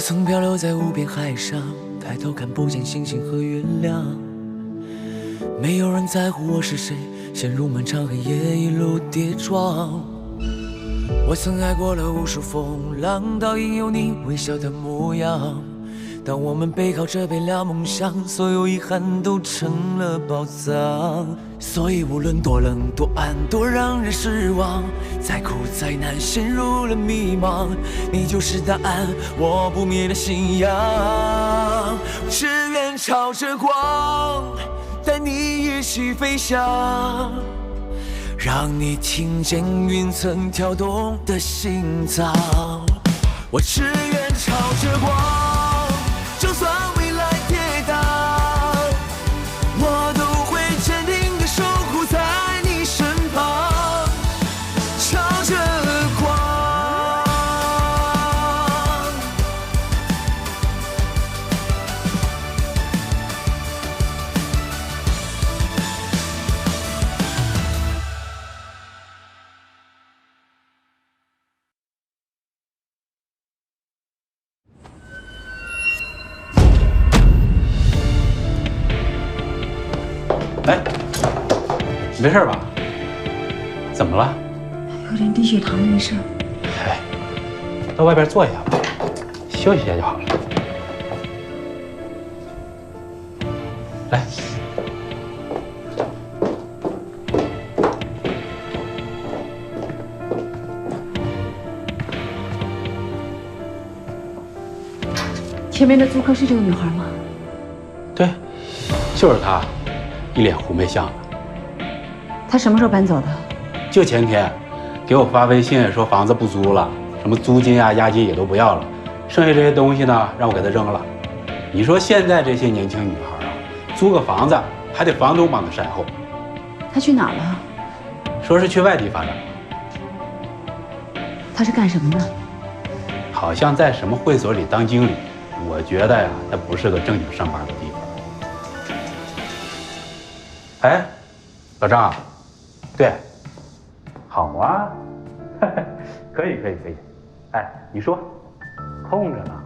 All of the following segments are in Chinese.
曾漂流在无边海上，抬头看不见星星和月亮。没有人在乎我是谁，陷入漫长黑夜，一路跌撞。我曾爱过了无数风浪，倒影有你微笑的模样。当我们背靠着背聊梦想，所有遗憾都成了宝藏。所以无论多冷多暗多让人失望，再苦再难陷入了迷茫，你就是答案，我不灭的信仰。只愿朝着光，带你一起飞翔，让你听见云层跳动的心脏。我只愿朝着光，就算未来跌宕，我都会坚定地守护在你身旁，朝着光。哎，没事吧？怎么了？有点低血糖，没事。哎，到外边坐一下吧，休息一下就好了。来，前面的租客是这个女孩吗？对，就是她，一脸狐媚相的。她什么时候搬走的？就前天，给我发微信说房子不租了，什么租金啊、押金也都不要了，剩下这些东西呢，让我给她扔了。你说现在这些年轻女孩啊，租个房子还得房东帮她善后。她去哪了？说是去外地发展，她是干什么的？好像在什么会所里当经理。我觉得呀，她不是个正经上班的地方。哎，老张，对，好啊，可以。哎，你说，空着呢。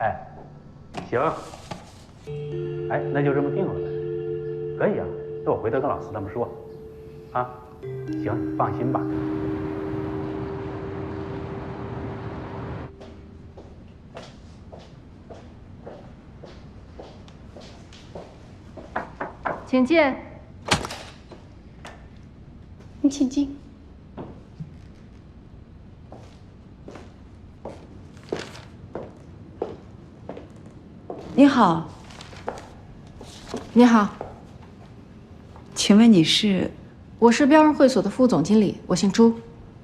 哎，行，哎，那就这么定了呗。可以啊，那我回头跟老四他们说。啊，行，你放心吧。请进。你请进。你好。你好，请问你是？我是标人会所的副总经理，我姓朱。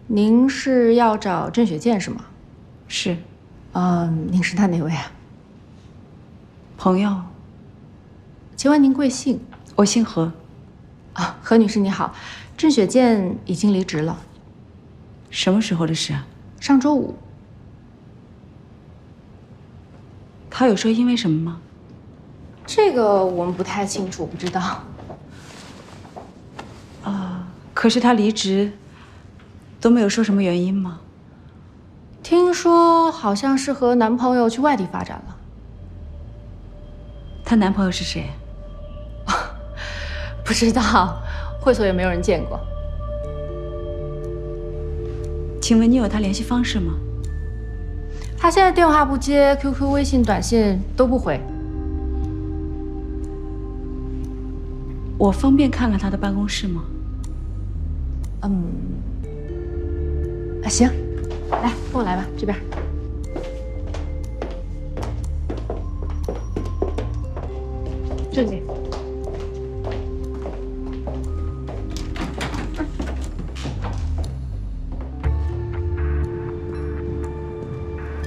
您是要找郑雪健是吗？是。您是他哪位啊？朋友。请问您贵姓？我姓何。啊，何女士你好，郑雪健已经离职了。什么时候的事啊？上周五。他有说因为什么吗？这个我们不太清楚，不知道。可是他离职都没有说什么原因吗？听说好像是和男朋友去外地发展了。她男朋友是谁？不知道，会所也没有人见过。请问你有他联系方式吗？他现在电话不接 ，QQ、微信、短信都不回。我方便看看他的办公室吗？行，来，跟我来吧，这边。这里。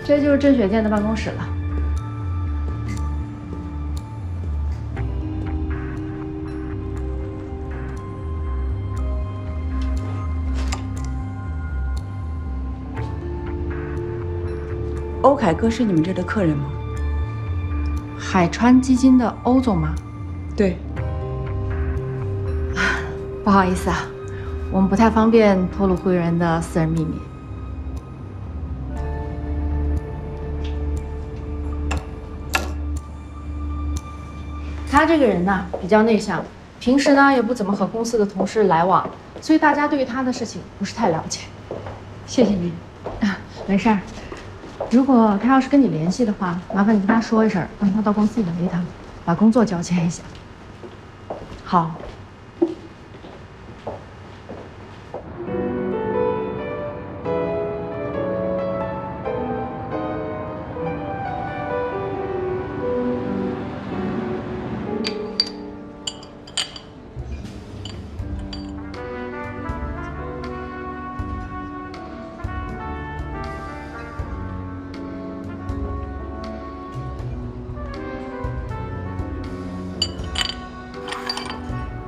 这就是郑雪健的办公室了。欧凯歌是你们这的客人吗？海川基金的欧总吗？对。不好意思啊，我们不太方便透露会员的私人秘密。他这个人呢比较内向，平时呢也不怎么和公司的同事来往，所以大家对于他的事情不是太了解。谢谢您。啊，没事儿。如果他要是跟你联系的话，麻烦你跟他说一声，让他到公司来一趟，把工作交接一下。好。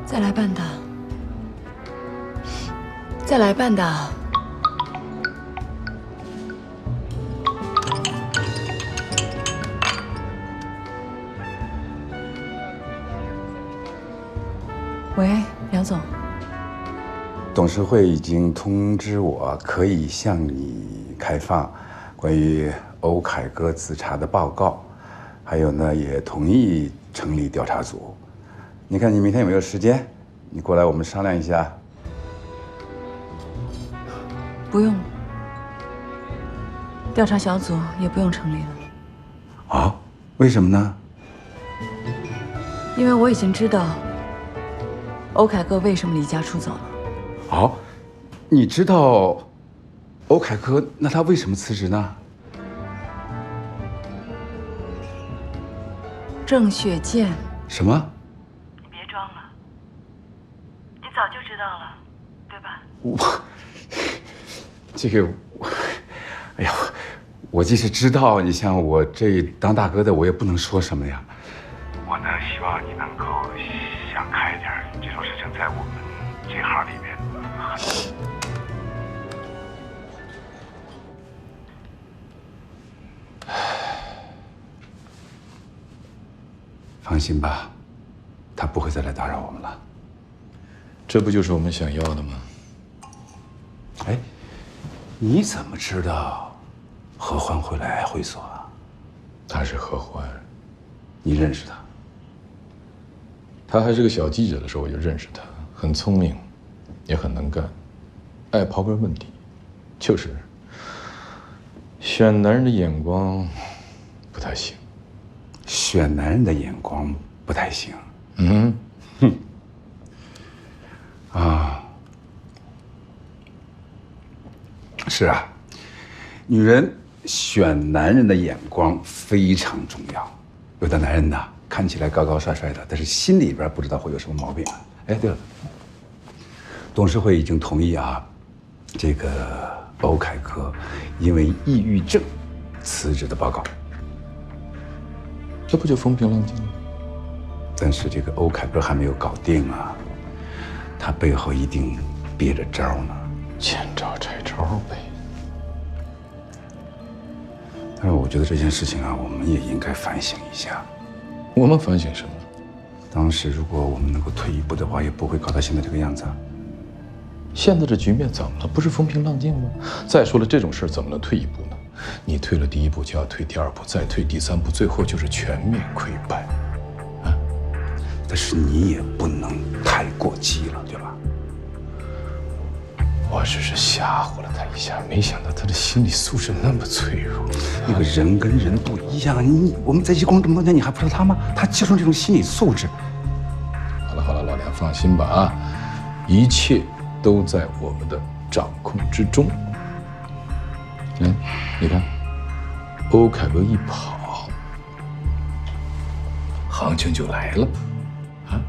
再来半打，再来半打。喂，梁总。董事会已经通知我，可以向你开放关于欧凯歌自查的报告，还有呢，也同意成立调查组。你看你明天有没有时间？你过来我们商量一下。不用，调查小组也不用成立了。啊？为什么呢？因为我已经知道欧凯歌为什么离家出走了。好，你知道欧凯歌，那他为什么辞职呢？郑雪健。什么？别装了，你早就知道了，对吧？哎呀，我即使知道，你像我这当大哥的，我也不能说什么呀。我呢，希望你能够想开一点，这种事情在我们这行里面放心吧，他不会再来打扰我们了。这不就是我们想要的吗？哎，你怎么知道何欢会来会所啊？他是何欢，你认识他？他还是个小记者的时候我就认识他，很聪明，也很能干，爱刨根问底，就是选男人的眼光不太行。选男人的眼光不太行。嗯，哼，啊，是啊，女人选男人的眼光非常重要。有的男人呐，看起来高高帅帅的，但是心里边不知道会有什么毛病啊。哎，对了，董事会已经同意啊，这个欧凯歌因为抑郁症辞职的报告。这不就风平浪静了？但是这个欧凯歌还没有搞定啊，他背后一定憋着招呢。见招拆招呗。但是我觉得这件事情啊，我们也应该反省一下。我们反省什么？当时如果我们能够退一步的话，也不会搞到现在这个样子啊。现在这局面怎么了？不是风平浪静吗？再说了，这种事怎么能退一步呢？你退了第一步，就要退第二步，再退第三步，最后就是全面溃败。啊！但是你也不能太过激了，对吧？我只是吓唬了他一下，没想到他的心理素质那么脆弱。那个人跟人不一样，我们在一起工作这么多年，你还不知道他吗？他就是这种心理素质。好了好了，老梁放心吧啊，一切都在我们的掌控之中。来，你看，欧凯歌一跑，行情就来了，啊！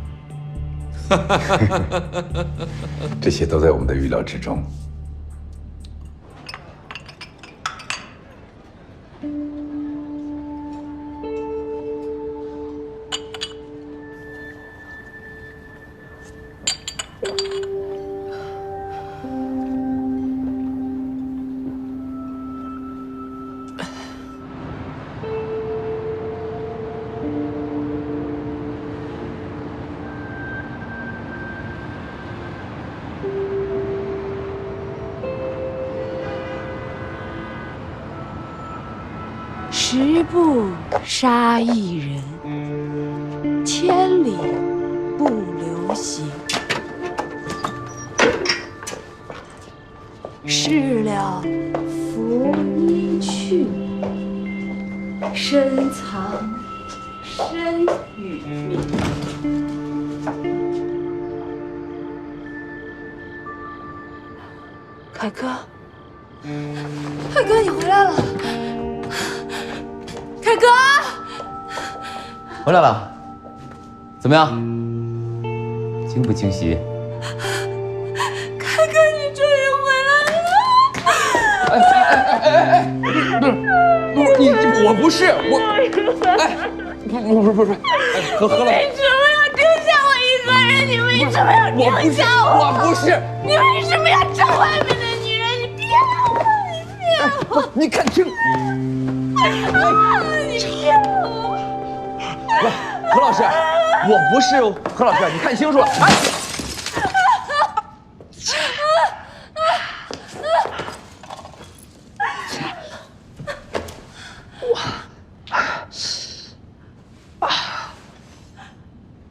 这些都在我们的预料之中。十步杀一人，千里不留行，事了拂衣去，深藏身与名。凯哥，凯哥，你回来了！凯哥，回来了，怎么样？惊不惊喜？凯哥，你终于回来了！我不是我，哎，不是，何老师，为什么要丢下我一个人？你为什么要丢下我？我不是，你为什么要找外面的女人？你别我，你别我！你看清，你别我！何老师，我不是何老师，你看清楚了。哎，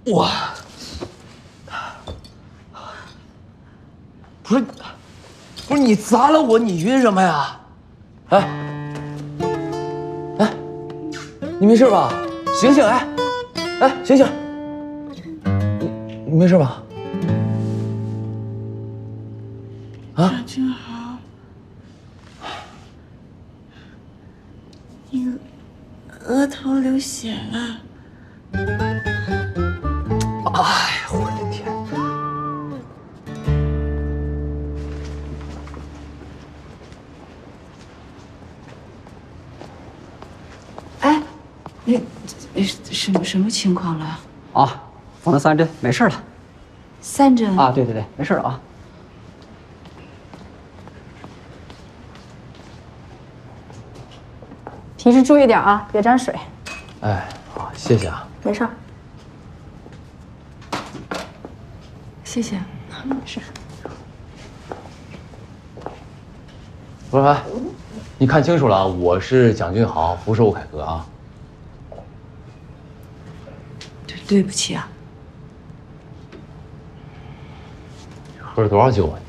我不是你砸了我，你晕什么呀？哎，你没事吧？醒醒，哎，醒醒，你没事吧？啊？小俊豪，你额头流血了。哎呀，我的天！哎，什么情况了？啊，缝了3针，没事了。3针啊，对，没事了啊。平时注意点啊，别沾水。哎，好，谢谢啊。没事。谢谢。是。不是，你看清楚了，我是蒋俊豪，不是欧凯歌啊。对不起啊。喝了多少酒啊你？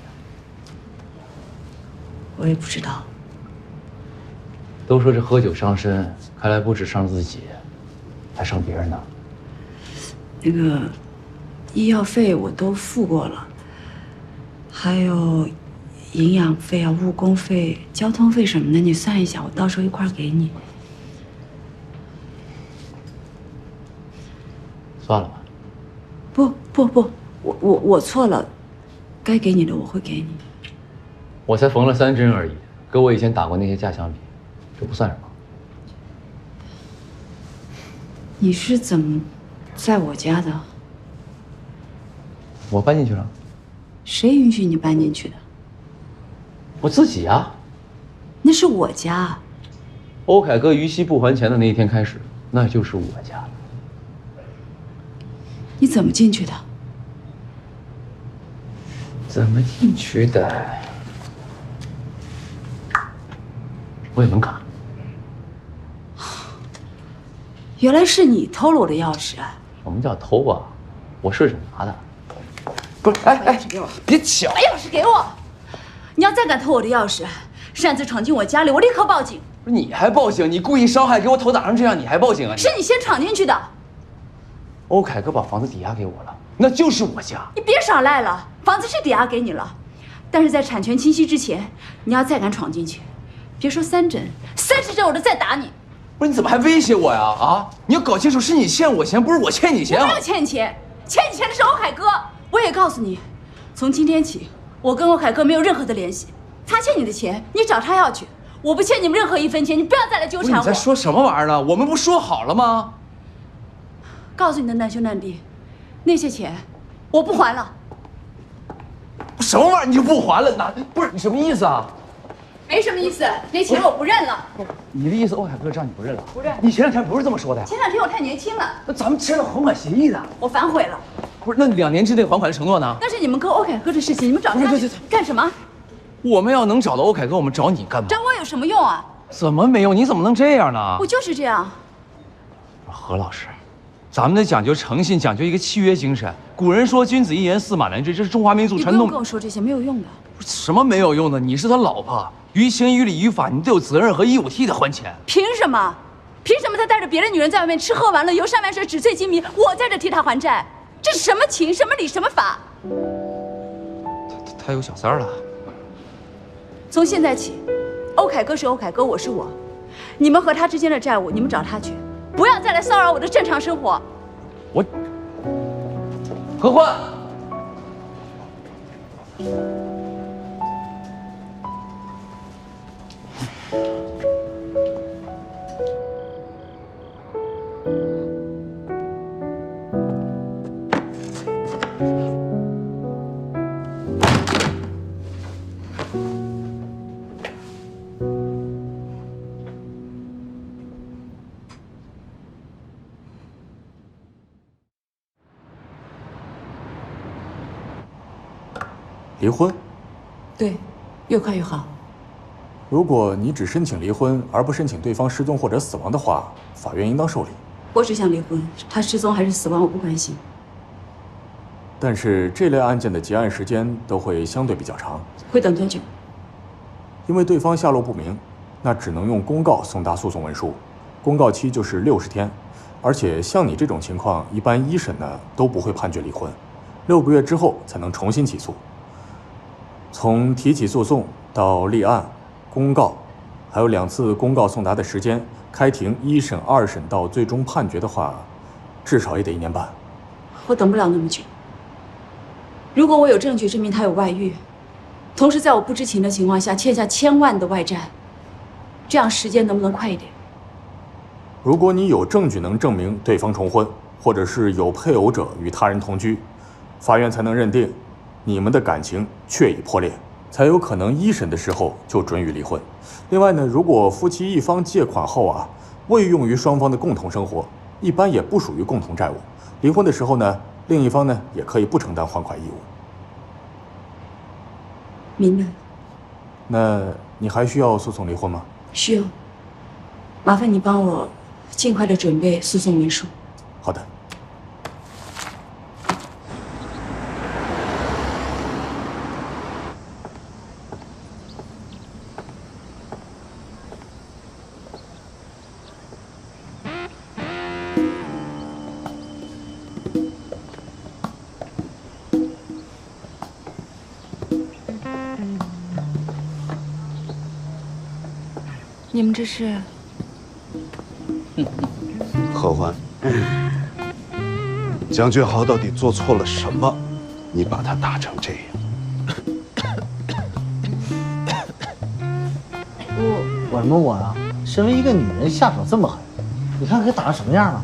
我也不知道。都说这喝酒伤身，看来不止伤自己，还伤别人呢。那个医药费我都付过了，还有营养费啊、误工费、交通费什么的，你算一下，我到时候一块儿给你。算了吧。不，我错了，该给你的我会给你。我才缝了3针而已，跟我以前打过那些架相比，这不算什么。你是怎么在我家的？我搬进去了。谁允许你搬进去的？我自己啊。那是我家。欧凯歌逾期不还钱的那一天开始，那就是我家了。你怎么进去的？怎么进去的？我有门卡。原来是你偷了我的钥匙啊！什么叫偷啊？我顺手拿的。不是，哎，别抢！把钥匙给我！你要再敢偷我的钥匙，擅自闯进我家里，我立刻报警。不是你还报警？你故意伤害，给我头打成这样，你还报警啊？是你先闯进去的。欧凯歌把房子抵押给我了，那就是我家。你别耍赖了，房子是抵押给你了，但是在产权清晰之前，你要再敢闯进去，别说3针，30针我都再打你。不是你怎么还威胁我呀？啊！你要搞清楚，是你欠我钱，不是我欠你钱。我没有欠你钱，欠你钱的是欧凯歌。我也告诉你，从今天起，我跟欧凯歌没有任何的联系。他欠你的钱，你找他要去。我不欠你们任何1分钱，你不要再来纠缠我。你在说什么玩意儿呢？我们不说好了吗？告诉你的难兄难弟，那些钱我不还了。什么玩意儿你就不还了？不是你什么意思啊？没什么意思，那钱我不认了。你的意思，欧凯歌让你不认了？不认。你前2天不是这么说的呀？前2天我太年轻了，那咱们签了还款协议的。我反悔了。不是，那2年之内还款的承诺呢？那是你们跟欧凯歌的事情，你们找他干什么？我们要能找到欧凯歌，我们找你干嘛？找我有什么用啊？怎么没用？你怎么能这样呢？我就是这样。何老师，咱们得讲究诚信，讲究一个契约精神。古人说君子一言，驷马难追，这是中华民族传统。你不用跟我说这些没有用的。什么没有用的？你是他老婆，于情于理于法，你都有责任和义务替他还钱。凭什么？凭什么他带着别的女人在外面吃喝玩乐、游山玩水、纸醉金迷，我在这替他还债？这是什么情、什么理、什么法？他有小三儿了。从现在起，欧凯歌是欧凯歌，我是我。你们和他之间的债务，你们找他去，不要再来骚扰我的正常生活。我何欢，离婚？对，越快越好。如果你只申请离婚，而不申请对方失踪或者死亡的话，法院应当受理。我只想离婚，他失踪还是死亡我不关心。但是这类案件的结案时间都会相对比较长。会等多久？因为对方下落不明，那只能用公告送达诉讼文书，公告期就是60天。而且像你这种情况，一般一审呢都不会判决离婚，6个月之后才能重新起诉。从提起诉讼到立案、公告，还有2次公告送达的时间，开庭1审、2审到最终判决的话，至少也得1年半。我等不了那么久。如果我有证据证明他有外遇，同时在我不知情的情况下欠下1000万的外债，这样时间能不能快一点？如果你有证据能证明对方重婚，或者是有配偶者与他人同居，法院才能认定你们的感情确已破裂，才有可能1审的时候就准予离婚。另外呢，如果夫妻一方借款后未用于双方的共同生活，一般也不属于共同债务。离婚的时候呢，另一方呢也可以不承担还款义务。明白。那你还需要诉讼离婚吗？需要。麻烦你帮我尽快的准备诉讼文书。好的。你们这是？何欢，江俊豪到底做错了什么？你把他打成这样？我什么我啊？身为一个女人，下手这么狠，你看给打成什么样了？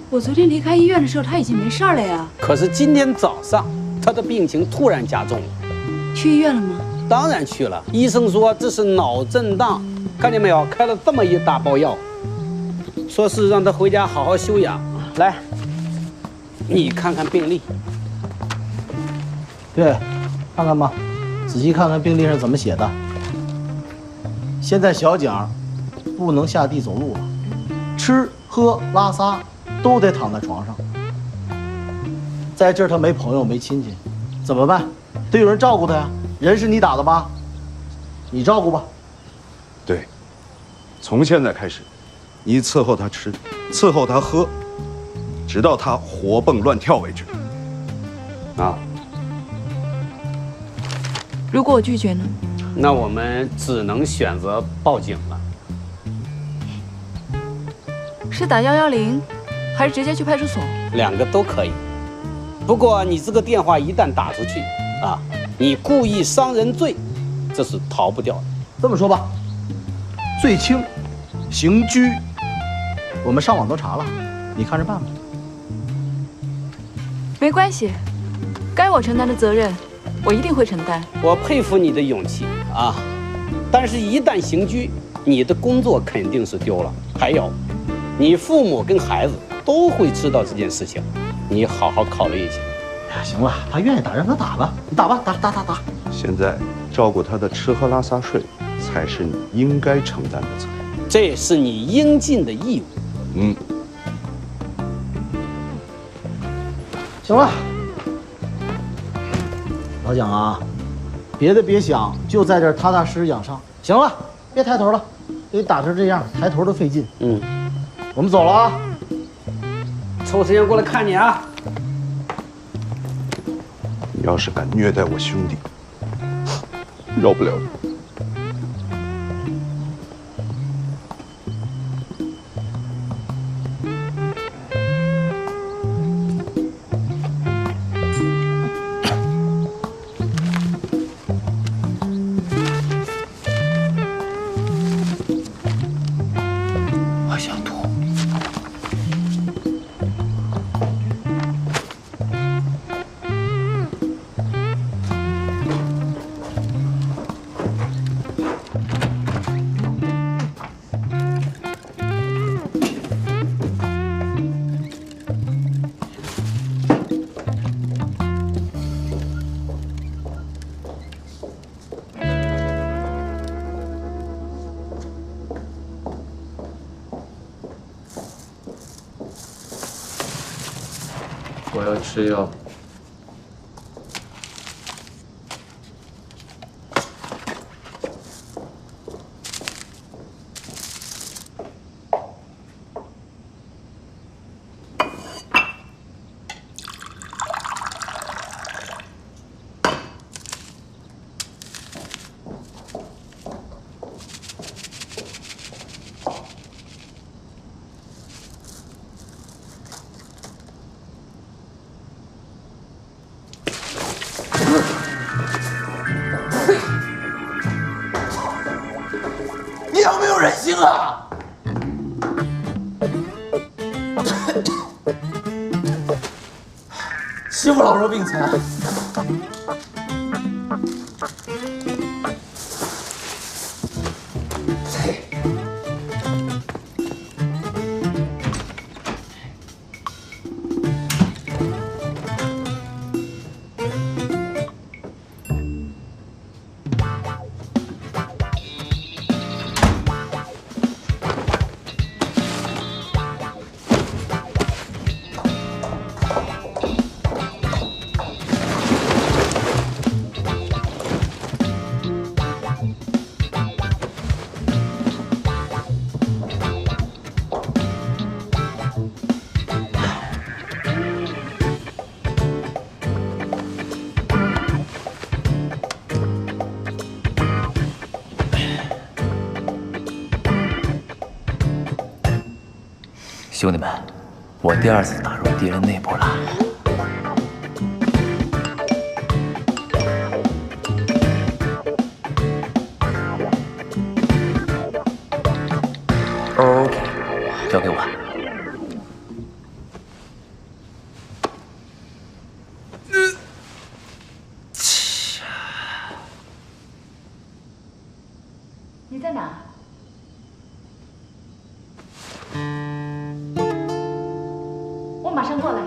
我昨天离开医院的时候，他已经没事了呀。可是今天早上，他的病情突然加重了。去医院了吗？当然去了，医生说这是脑震荡，看见没有？开了这么一大包药，说是让他回家好好休养。来，你看看病历。对，看看吧，仔细看看病历上怎么写的。现在小蒋不能下地走路了，吃喝拉撒都得躺在床上。在这儿他没朋友没亲戚，怎么办？得有人照顾他呀。人是你打的吧？你照顾吧。对，从现在开始，你伺候他吃，伺候他喝，直到他活蹦乱跳为止。啊！如果我拒绝呢？那我们只能选择报警了。是打110，还是直接去派出所？2个都可以。不过你这个电话一旦打出去啊，你故意伤人罪，这是逃不掉的。这么说吧，最轻，刑拘。我们上网都查了，你看着办吧。没关系，该我承担的责任，我一定会承担。我佩服你的勇气啊，但是一旦刑拘，你的工作肯定是丢了。还有，你父母跟孩子都会知道这件事情，你好好考虑一下。哎呀，行了，他愿意打让他打吧，你打吧，打。现在照顾他的吃喝拉撒睡，才是你应该承担的责任。这是你应尽的义务。行了，老蒋啊，别的别想，就在这儿踏踏实实养伤。行了，别抬头了，给打成这样，抬头都费劲。我们走了啊。抽时间过来看你啊！你要是敢虐待我兄弟，饶不了你。我想吐。我要吃药。你有没有人性啊？欺负老弱病残。兄弟们，我第2次打入敌人内部了。OK， 交给我。你在哪？我马上过来。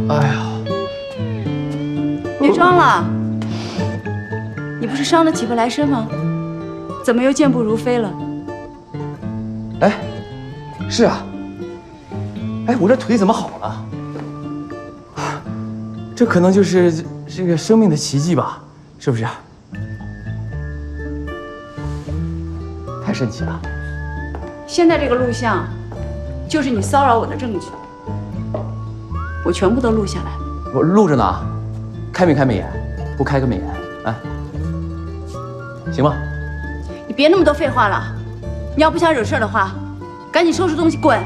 哎呀！别装了，你不是伤得起不来身吗？怎么又健步如飞了？哎，是啊。哎，我这腿怎么好了？这可能就是这个生命的奇迹吧，是不是？太神奇了。现在这个录像，就是你骚扰我的证据，我全部都录下来了。我录着呢，开没开美颜？不开个美颜，哎，行吗？你别那么多废话了，你要不想惹事的话，赶紧收拾东西滚。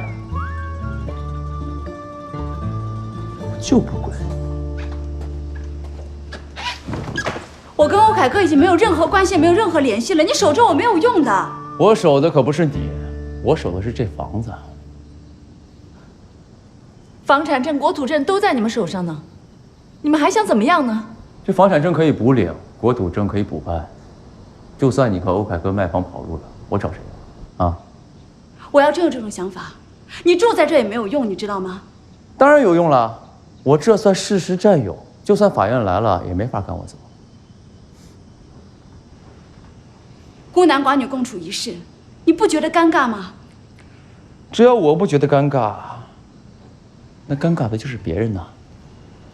我就不滚。我跟欧凯哥已经没有任何关系，没有任何联系了，你守着我没有用的。我守的可不是你，我守的是这房子。房产证、国土证都在你们手上呢，你们还想怎么样呢？这房产证可以补领，国土证可以补办。就算你和欧凯哥卖房跑路了，我找谁啊？我要真有这种想法，你住在这也没有用，你知道吗？当然有用了，我这算事实占有，就算法院来了也没法赶我走。孤男寡女共处一室，你不觉得尴尬吗？只要我不觉得尴尬，那尴尬的就是别人呐，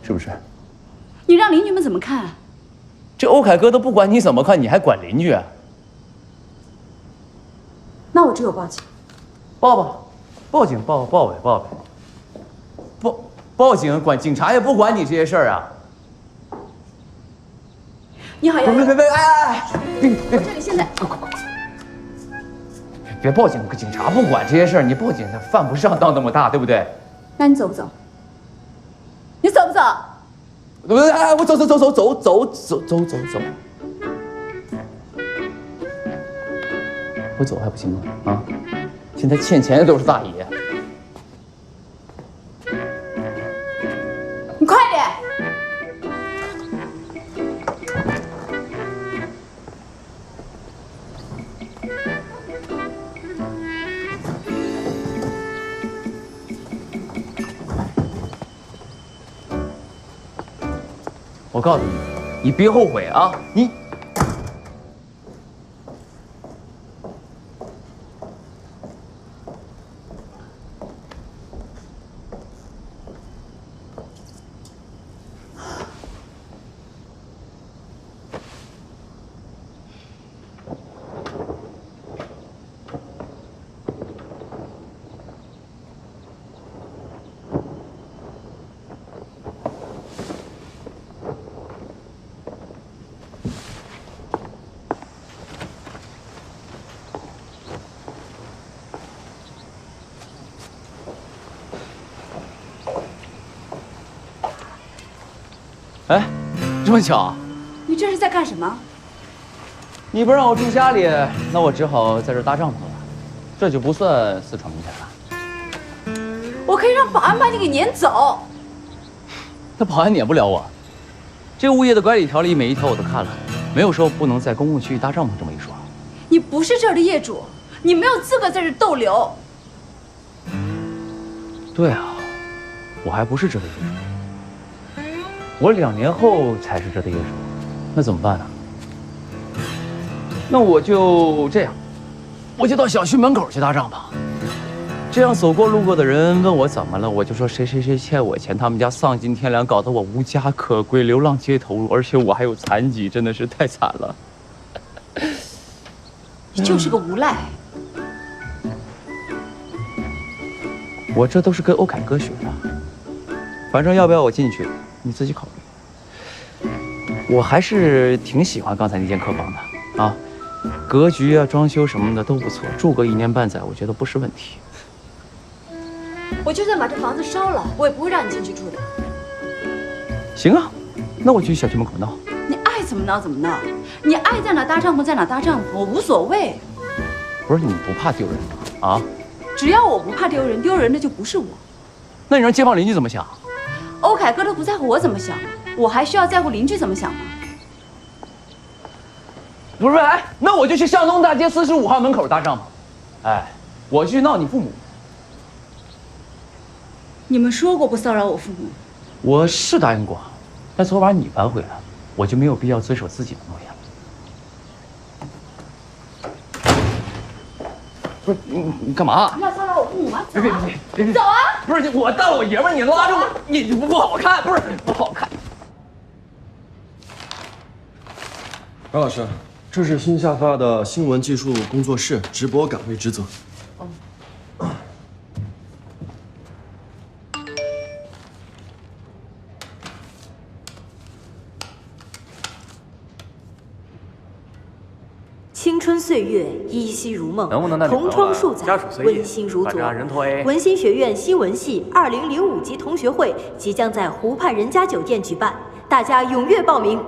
是不是？你让邻居们怎么看？这欧凯哥都不管你怎么看，你还管邻居？那我只有报警。报警报呗。报警管警察也不管你这些事儿啊。你好，杨别，哎，我这里现在别报警，警察不管这些事儿，你报警他犯不上当那么大，对不对？那你走不走？你走不走？哎，我走。我走还不行吗？啊，现在欠钱的都是大爷。你快点！我告诉你，你别后悔啊！你。哎，这么巧，你这是在干什么？你不让我住家里，那我只好在这搭帐篷了。这就不算私闯民宅了。我可以让保安把你给撵走。那保安撵不了我。这物业的管理条例每一条我都看了，没有说不能在公共区域搭帐篷这么一说。你不是这儿的业主，你没有资格在这逗留。对啊，我还不是这的业主。我2年后才是这的业主，那怎么办呢？那我就这样，我就到小区门口去搭帐篷，这样走过路过的人问我怎么了，我就说谁欠我钱，他们家丧尽天良，搞得我无家可归，流浪街头，而且我还有残疾，真的是太惨了。你就是个无赖。我这都是跟欧凯哥学的，反正要不要我进去？你自己考虑。我还是挺喜欢刚才那间客房的啊，格局啊、装修什么的都不错，住个1年半载，我觉得不是问题。我就算把这房子烧了，我也不会让你进去住的。行啊，那我去小区门口闹。你爱怎么闹怎么闹，你爱在哪搭帐篷在哪搭帐篷，我无所谓。不是你不怕丢人吗？啊？只要我不怕丢人，丢人的就不是我。那你让街坊邻居怎么想？欧凯哥都不在乎我怎么想，我还需要在乎邻居怎么想吗？不是，哎，那我就去上东大街45号门口搭帐篷。哎，我去闹你父母。你们说过不骚扰我父母。我是答应过，但昨晚你反悔了，我就没有必要遵守自己的诺言了。不是你干嘛？你要骚扰我父母吗？别！走啊！不是我大老爷们儿，你拉着我，你不好看，不是不好看。高老师，这是新下发的新闻技术工作室直播岗位职责。青春岁月依稀如梦，能不能带同窗数载，温馨如昨。文心学院新闻系2005级同学会即将在湖畔人家酒店举办，大家踊跃报名。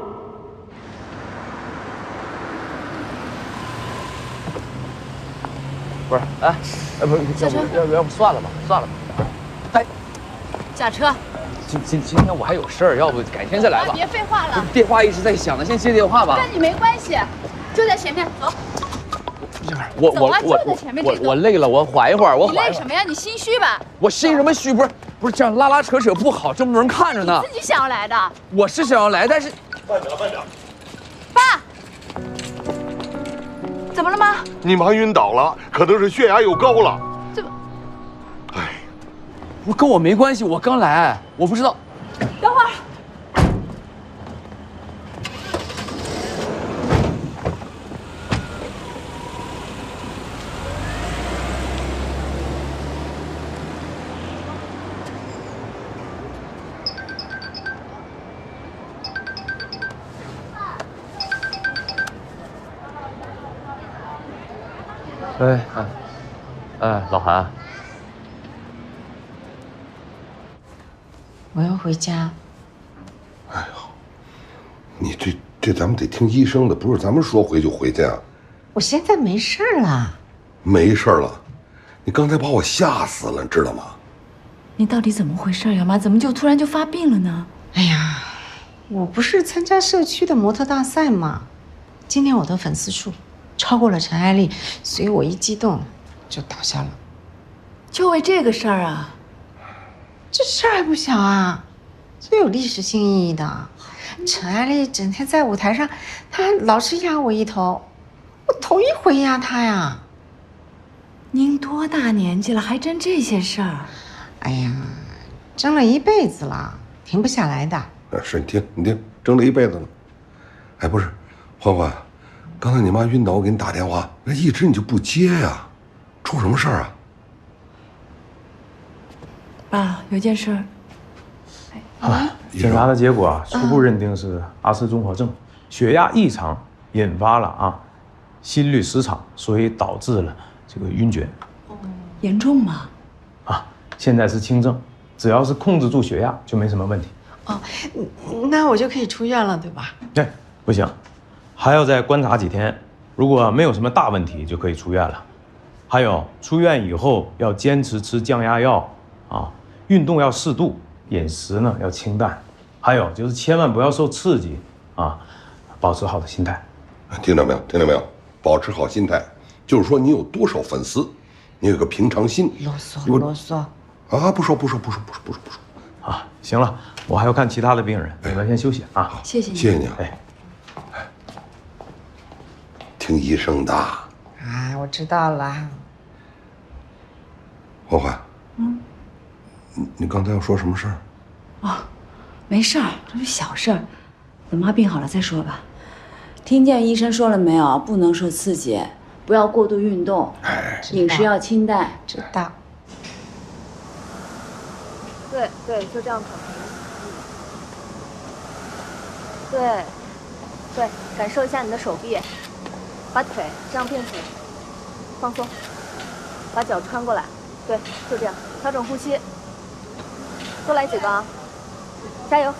不是，哎，不是，要不算了吧，算了吧。哎，下车。今天我还有事儿，要不改天再来吧。别废话了，电话一直在响呢，先接电话吧。跟你没关系，就在前面，走。我累了，我缓一会儿，你累什么呀？你心虚吧？我心什么虚？不是这样拉扯不好，这么多人看着呢。你自己想要来的。我是想要来，但是慢点。爸，怎么了吗？你妈晕倒了，可能是血压又高了。怎么？哎，跟我没关系，我刚来，我不知道。等会儿。老韩，我要回家。哎呦，你这咱们得听医生的，不是咱们说回就回去啊。我现在没事了。没事了，你刚才把我吓死了，你知道吗？你到底怎么回事呀，妈？怎么就突然就发病了呢？哎呀，我不是参加社区的模特大赛吗？今天我的粉丝数超过了陈爱丽，所以我一激动就倒下了。就为这个事儿啊？这事儿还不小啊，最有历史性意义的。陈爱丽整天在舞台上，她老是压我一头，我头一回压她呀。您多大年纪了，还争这些事儿？哎呀，争了一辈子了，停不下来的。是你听，争了一辈子了。哎，不是，欢欢，刚才你妈晕倒，我给你打电话，那一直你就不接呀，出什么事儿啊？爸，有件事儿。检查的结果啊，初步认定是阿氏综合症，血压异常引发了心律失常，所以导致了这个晕厥。严重吗？现在是轻症，只要是控制住血压就没什么问题。哦，那我就可以出院了，对吧？对，不行，还要再观察几天，如果没有什么大问题，就可以出院了。还有出院以后要坚持吃降压药运动要适度，饮食呢要清淡，还有就是千万不要受刺激保持好的心态。听到没有？听到没有？保持好心态，就是说你有多少粉丝，你有个平常心。啰嗦啊！不说。行了，我还要看其他的病人，你们先休息啊。谢谢你，谢谢你啊。听医生的。我知道了。欢欢，你刚才要说什么事儿？没事儿，这是小事儿，等妈病好了再说吧。听见医生说了没有？不能受刺激，不要过度运动，饮食要清淡。知道。对，就这样躺。对，感受一下你的手臂，把腿这样并起，放松，把脚穿过来。对，就这样，调整呼吸。多来几个啊！加油！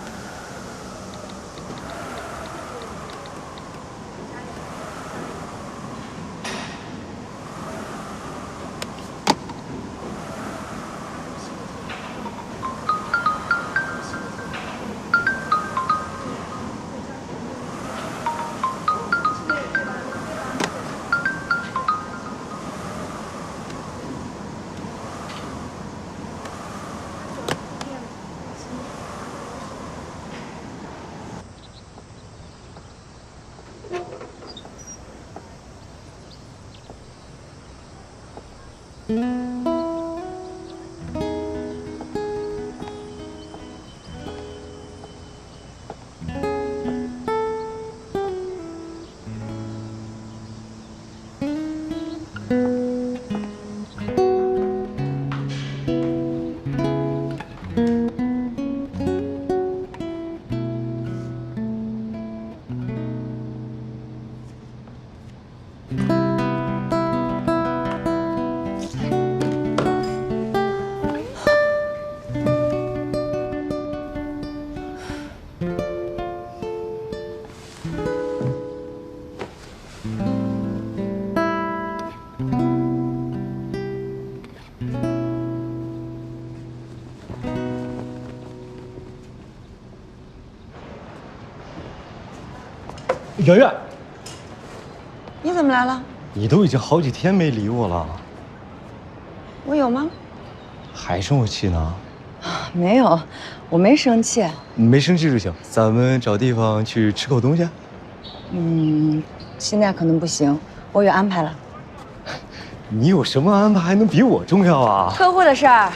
圆圆，你怎么来了？你都已经好几天没理我了，我有吗？还生我气呢？没有，我没生气。没生气就行，咱们找地方去吃口东西。现在可能不行，我有安排了。你有什么安排还能比我重要啊？客户的事儿。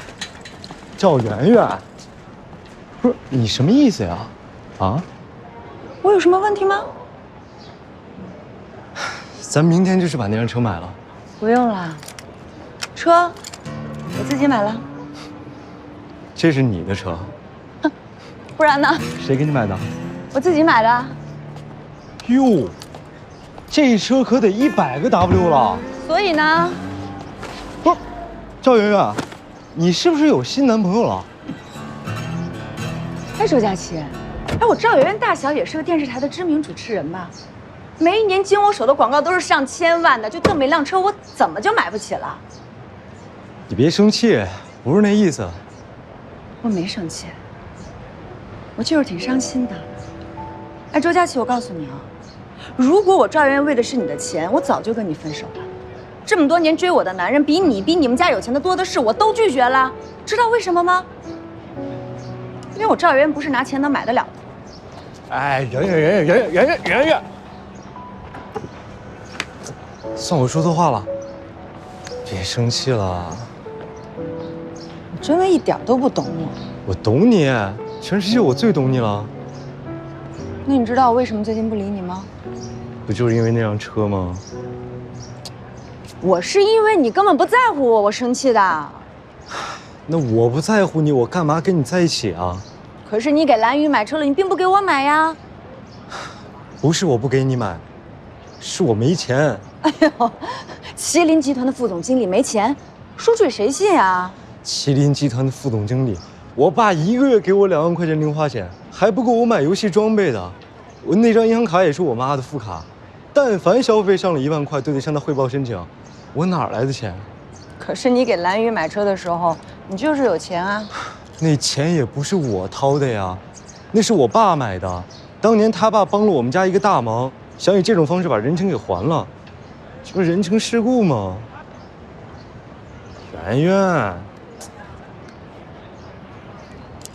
赵圆圆，不是你什么意思呀？啊？我有什么问题吗？咱明天就是把那辆车买了。不用了，车我自己买了。这是你的车？不然呢？谁给你买的？我自己买的。哟，这车可得100个 W 了。所以呢？不是，赵圆圆，你是不是有新男朋友了？哎，周佳琪，哎，我赵圆圆大小也是个电视台的知名主持人吧？每一年经我手的广告都是上千万的，就这么一辆车，我怎么就买不起了？你别生气，不是那意思。我没生气，我就是挺伤心的。哎，周佳琪，我告诉你啊，如果我赵圆圆为的是你的钱，我早就跟你分手了。这么多年追我的男人，比你们家有钱的多的是，我都拒绝了。知道为什么吗？因为我赵圆圆不是拿钱能买得了的。哎，圆，算我说错话了，别生气了。你真的一点都不懂我。我懂你，全世界我最懂你了。那你知道我为什么最近不理你吗？不就是因为那辆车吗？我是因为你根本不在乎我，我生气的。那我不在乎你，我干嘛跟你在一起啊？可是你给蓝宇买车了，你并不给我买呀。不是我不给你买，是我没钱。哎呦，麒麟集团的副总经理没钱，说出去谁信啊？麒麟集团的副总经理，我爸一个月给我2万块钱零花钱，还不够我买游戏装备的。我那张银行卡也是我妈的副卡，但凡消费上了1万块，都得向他汇报申请。我哪来的钱？可是你给蓝宇买车的时候，你就是有钱啊。那钱也不是我掏的呀，那是我爸买的。当年他爸帮了我们家一个大忙，想以这种方式把人情给还了，这不人情世故吗？圆圆，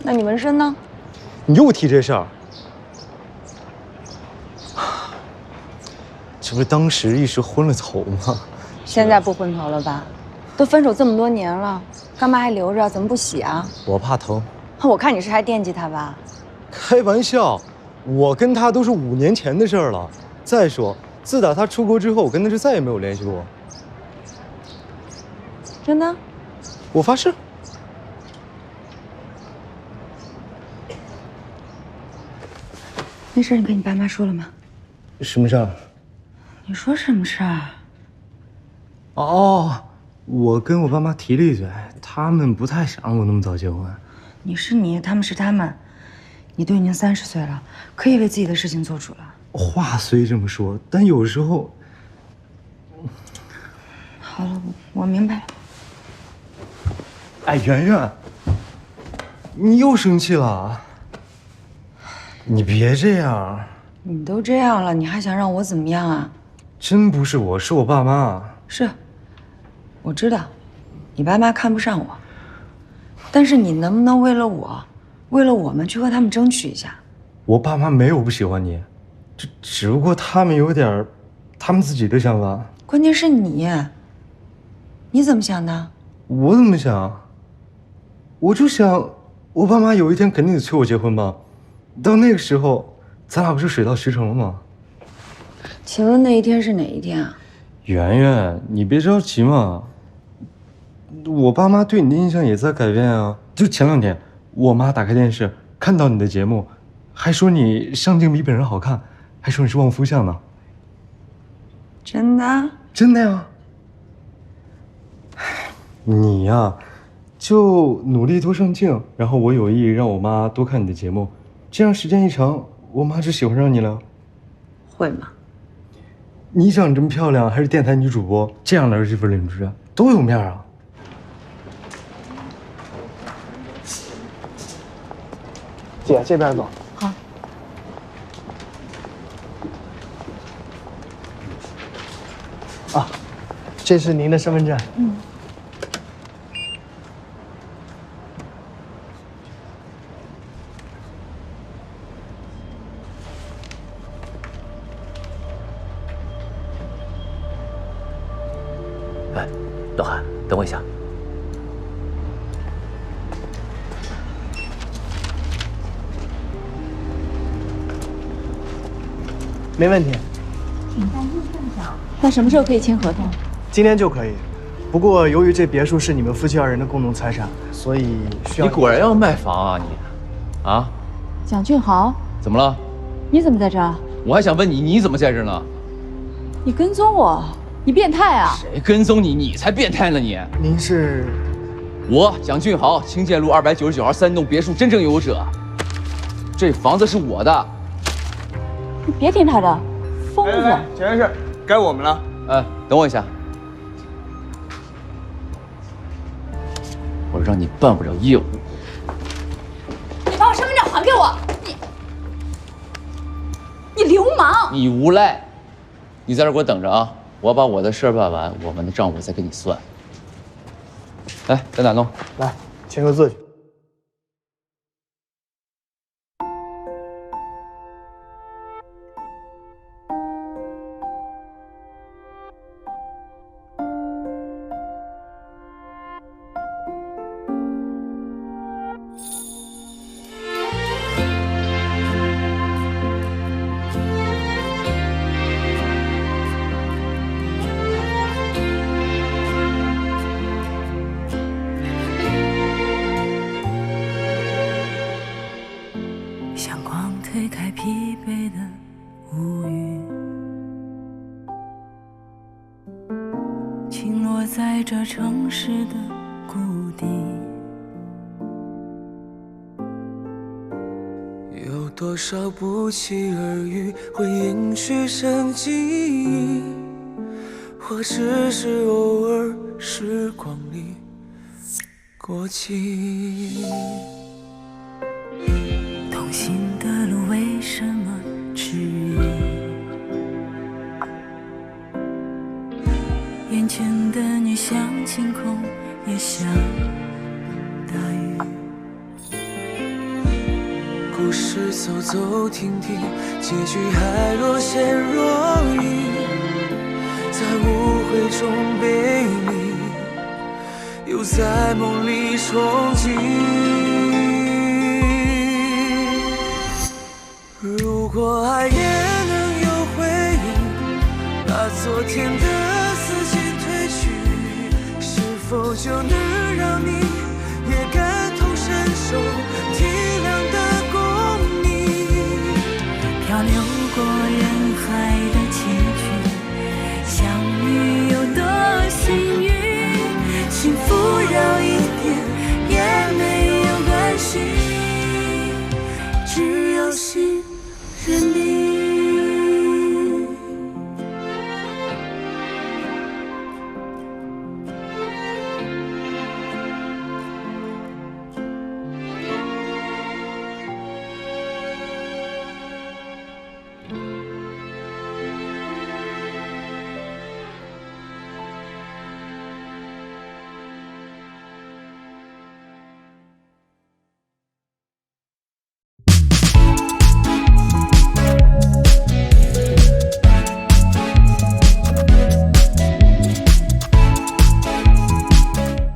那你纹身呢？你又提这事儿，这不是当时一时昏了头吗？现在不昏头了吧？都分手这么多年了，干嘛还留着？怎么不洗啊？我怕疼。我看你是还惦记他吧？开玩笑，我跟他都是5年前的事儿了。再说，自打他出国之后，我跟他就再也没有联系过。真的？我发誓。那事儿你跟你爸妈说了吗？什么事儿？你说什么事儿？哦，我跟我爸妈提了一嘴，他们不太想让我那么早结婚。你是你，他们是他们，你都已经30岁了，可以为自己的事情做主了。话虽这么说，但有时候……好了，我明白了。哎，圆圆，你又生气了？你别这样。你都这样了，你还想让我怎么样啊？真不是我，是我爸妈。是，我知道，你爸妈看不上我，但是你能不能为了我，为了我们去和他们争取一下？我爸妈没有不喜欢你，只不过他们有点他们自己的想法。关键是你怎么想的？我怎么想？我就想，我爸妈有一天肯定得催我结婚吧，到那个时候，咱俩不就水到渠成了吗？请问那一天是哪一天啊？圆圆，你别着急嘛。我爸妈对你的印象也在改变啊。就前2天，我妈打开电视看到你的节目，还说你上镜比本人好看，还说你是旺夫相呢。真的？真的呀。你呀，就努力多上镜，然后我有意让我妈多看你的节目，这样时间一长，我妈就喜欢上你了。会吗？你长这么漂亮，还是电台女主播，这样的儿媳妇领出去多有面啊！姐，这边走。好。啊，这是您的身份证。嗯。哎，老韩，等我一下。没问题。请在右上角。那什么时候可以签合同？今天就可以。不过由于这别墅是你们夫妻2人的共同财产，所以需要。你果然要卖房啊你？啊？蒋俊豪，怎么了？你怎么在这儿？我还想问你，你怎么在这呢？你跟踪我，你变态啊！谁跟踪你？你才变态呢你！您是？我蒋俊豪，清涧路299号3栋别墅真正拥有者。这房子是我的。你别听他的，疯子！钱先生，该我们了。哎，等我一下。我让你办不了业务。你把我身份证还给我！你流氓！你无赖！你在这给我等着啊！我把我的事儿办完，我们的账我再跟你算。来，在哪弄？来，签个字去。阳光推开疲惫的乌云，倾落在这城市的谷底。有多少不期而遇会延续成记忆，或只是偶尔时光里过期。同行的路为什么迟疑？眼前的你像晴空，也像大雨。故事走走停停，结局还若现若隐，在误会中背离，又在梦里憧憬。如果爱也能有回应，把昨天的思绪褪去，是否就能让你也感同身受体谅的共鸣？漂流过人海的崎岖，相遇有多幸运，幸福绕一点也没有关系，只要心人别